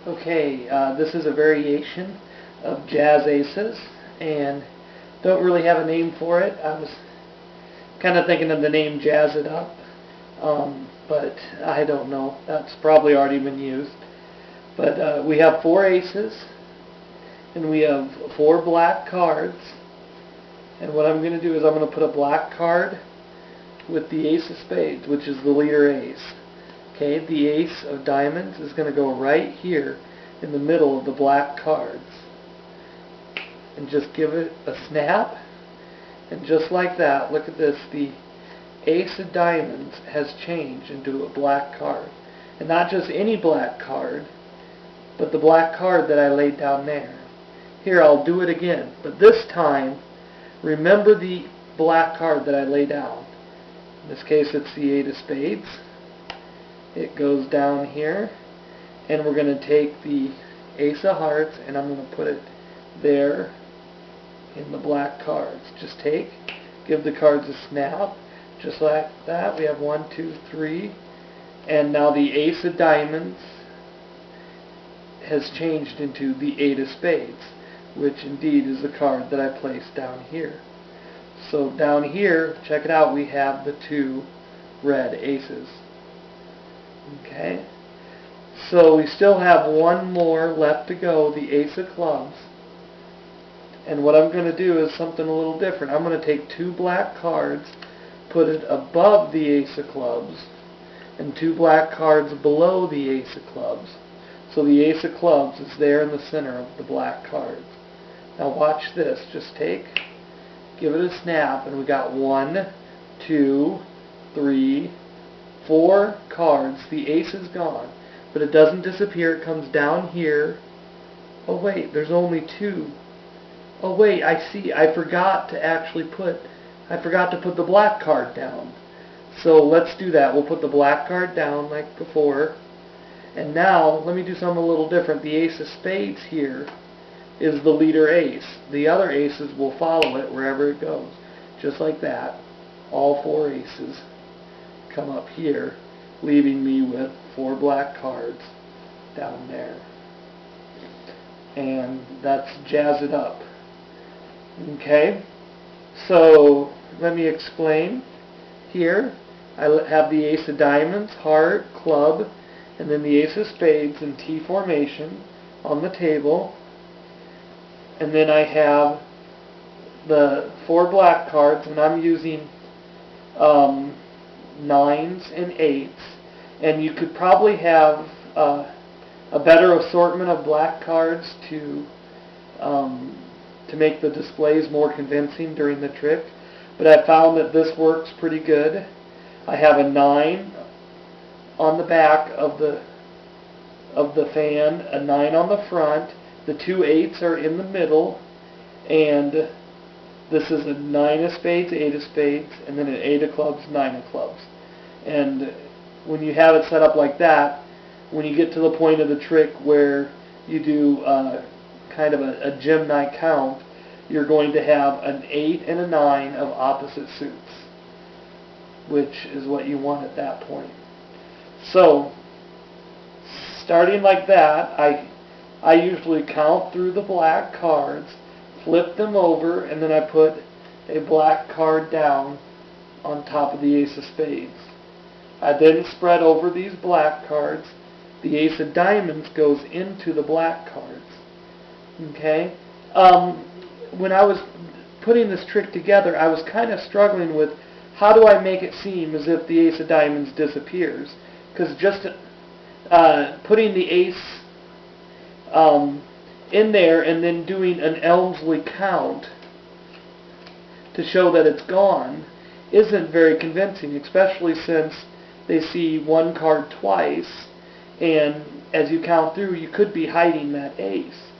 Okay, this is a variation of Jazz Aces, and don't really have a name for it. I was kind of thinking of the name Jazz It Up, but I don't know. That's probably already been used. But we have 4 aces, and we have 4 black cards. And what I'm going to do is I'm going to put a black card with the ace of spades, which is the leader ace. Okay, the ace of diamonds is going to go right here in the middle of the black cards. And just give it a snap. And just like that, look at this, the ace of diamonds has changed into a black card. And not just any black card, but the black card that I laid down there. Here, I'll do it again. But this time, remember the black card that I laid down. In this case, it's the 8 of spades. It goes down here, and we're going to take the ace of hearts, and I'm going to put it there in the black cards. Just give the cards a snap, just like that. We have 1, 2, 3, and now the ace of diamonds has changed into the 8 of spades, which indeed is the card that I placed down here. So down here, check it out, we have the 2 red aces. Okay, so we still have one more left to go, the ace of clubs. And what I'm going to do is something a little different. I'm going to take 2 black cards, put it above the ace of clubs, and 2 black cards below the ace of clubs. So the ace of clubs is there in the center of the black cards. Now watch this. Just give it a snap, and we got 1, 2, 3, 4 cards. The ace is gone, but it doesn't disappear. It comes down here. Oh wait, there's only 2. Oh wait, I see. I forgot to put the black card down. So let's do that. We'll put the black card down like before. And now, let me do something a little different. The ace of spades here is the leader ace. The other aces will follow it wherever it goes. Just like that. All 4 aces come up here, leaving me with 4 black cards down there. And that's Jazz It Up. Okay, so let me explain. Here I have the ace of diamonds, heart, club, and then the ace of spades in T formation on the table. And then I have the 4 black cards, and I'm using 9s and 8s. And you could probably have a better assortment of black cards to make the displays more convincing during the trick. But I found that this works pretty good. I have a 9 on the back of the fan, a 9 on the front. The 2 8s are in the middle, and this is a 9 of spades, 8 of spades, and then an 8 of clubs, 9 of clubs. And when you have it set up like that, when you get to the point of the trick where you do kind of a gem night count, you're going to have an 8 and a 9 of opposite suits, which is what you want at that point. So, starting like that, I usually count through the black cards, flip them over, and then I put a black card down on top of the ace of spades. I then spread over these black cards. The ace of diamonds goes into the black cards. Okay? When I was putting this trick together, I was kind of struggling with how do I make it seem as if the ace of diamonds disappears. Because just putting the ace in there and then doing an Elmsley count to show that it's gone isn't very convincing, especially since they see 1 card twice, and as you count through, you could be hiding that ace.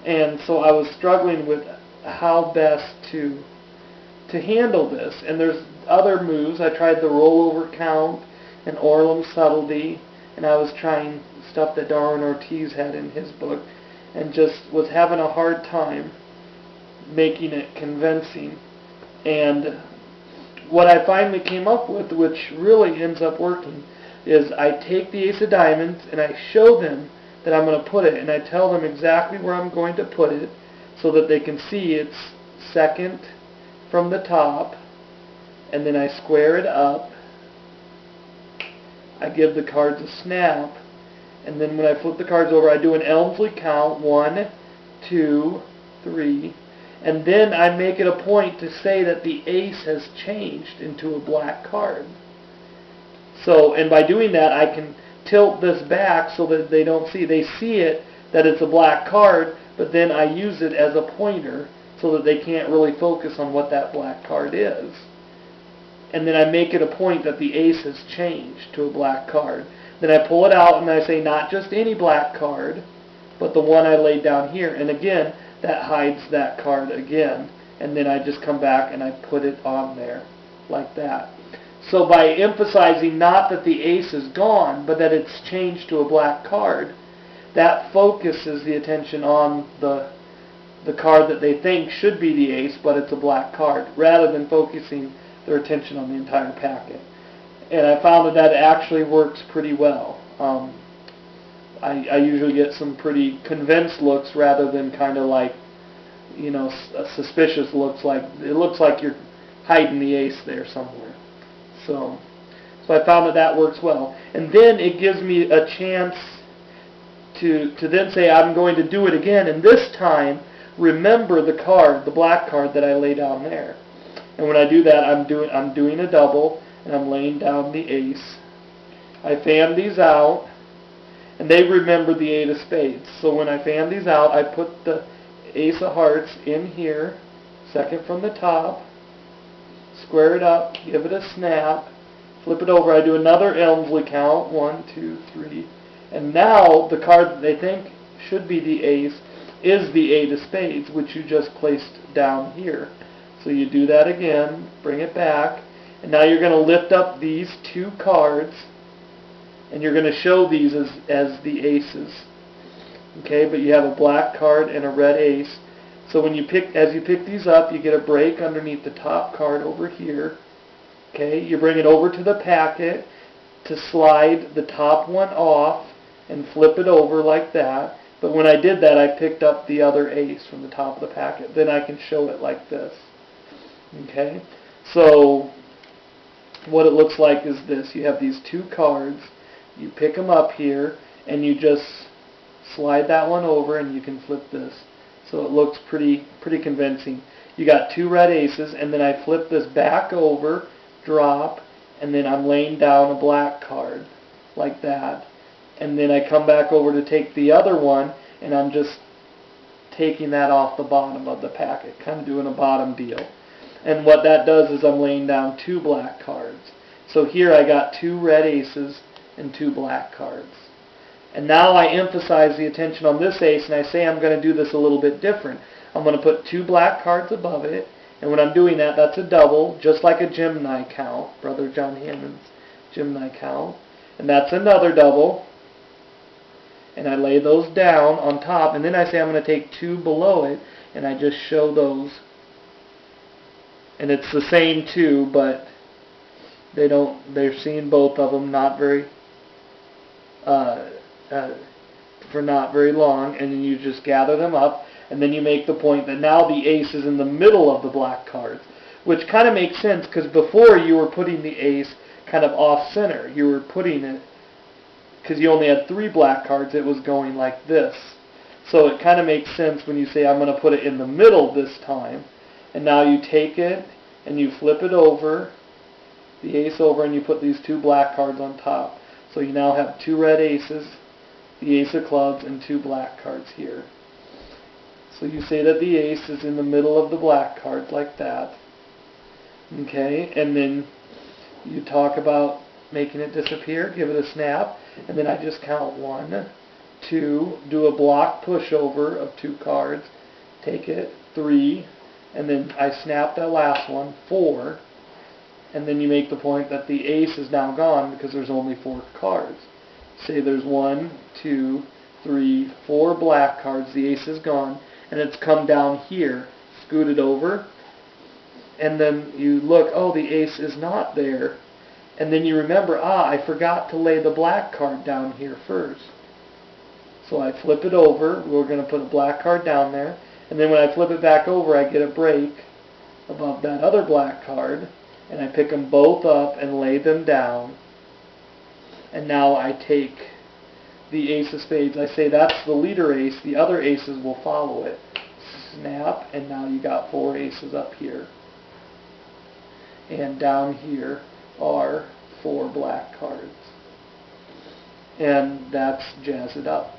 And so I was struggling with how best to handle this. And there's other moves. I tried the rollover count and Orlum subtlety, and I was trying stuff that Darwin Ortiz had in his book, and just was having a hard time making it convincing. And what I finally came up with, which really ends up working, is I take the ace of diamonds and I show them that I'm going to put it, and I tell them exactly where I'm going to put it so that they can see it's second from the top, and then I square it up. I give the cards a snap, and then when I flip the cards over, I do an Elmsley count, 1, 2, 3, and then I make it a point to say that the ace has changed into a black card. So, and by doing that, I can tilt this back so that they don't see. They see it, that it's a black card, but then I use it as a pointer so that they can't really focus on what that black card is. And then I make it a point that the ace has changed to a black card. Then I pull it out and I say not just any black card, but the one I laid down here. And again, that hides that card again. And then I just come back and I put it on there like that. So by emphasizing not that the ace is gone, but that it's changed to a black card, that focuses the attention on the card that they think should be the ace, but it's a black card, rather than focusing their attention on the entire packet. And I found that that actually works pretty well. I usually get some pretty convinced looks rather than kind of like, you know, suspicious looks, like it looks like you're hiding the ace there somewhere. So I found that that works well. And then it gives me a chance to then say I'm going to do it again, and this time remember the card, the black card that I lay down there. And when I do that, I'm doing a double, and I'm laying down the ace. I fan these out, and they remember the 8 of spades. So when I fan these out, I put the ace of hearts in here, second from the top, square it up, give it a snap, flip it over. I do another Elmsley count, 1, 2, 3, and now the card that they think should be the ace is the 8 of spades, which you just placed down here. So you do that again, bring it back, and now you're going to lift up these 2 cards, and you're going to show these as the aces. Okay, but you have a black card and a red ace. So when as you pick these up, you get a break underneath the top card over here. Okay, you bring it over to the packet to slide the top one off and flip it over like that. But when I did that, I picked up the other ace from the top of the packet. Then I can show it like this. Okay, so what it looks like is this. You have these 2 cards. You pick them up here, and you just slide that one over, and you can flip this. So it looks pretty convincing. You got 2 red aces, and then I flip this back over, drop, and then I'm laying down a black card like that. And then I come back over to take the other one, and I'm just taking that off the bottom of the packet, kind of doing a bottom deal. And what that does is I'm laying down 2 black cards. So here I got 2 red aces and 2 black cards. And now I emphasize the attention on this ace, and I say I'm going to do this a little bit different. I'm going to put 2 black cards above it, and when I'm doing that, that's a double, just like a Gemini count, Brother John Hammond's Gemini count. And that's another double. And I lay those down on top, and then I say I'm going to take 2 below it, and I just show those. And it's the same 2, but they're seeing both of them not very for not very long, and then you just gather them up, and then you make the point that now the ace is in the middle of the black cards, which kind of makes sense, because before you were putting the ace kind of off center. You were putting it, because you only had 3 black cards, it was going like this. So it kind of makes sense when you say I'm going to put it in the middle this time, and now you take it and you flip it over, the ace over, and you put these 2 black cards on top. So you now have 2 red aces, the ace of clubs, and 2 black cards here. So you say that the ace is in the middle of the black cards like that. Okay, and then you talk about making it disappear, give it a snap, and then I just count 1, 2, do a block pushover of 2 cards, take it, 3, and then I snap that last one, 4, and then you make the point that the ace is now gone because there's only 4 cards. Say there's 1, 2, 3, 4 black cards, the ace is gone, and it's come down here, scooted over, and then you look, oh, the ace is not there, and then you remember, I forgot to lay the black card down here first. So I flip it over. We're going to put a black card down there. And then when I flip it back over, I get a break above that other black card. And I pick them both up and lay them down. And now I take the ace of spades. I say that's the leader ace. The other aces will follow it. Snap, and now you got 4 aces up here. And down here are 4 black cards. And that's Jazz It Up.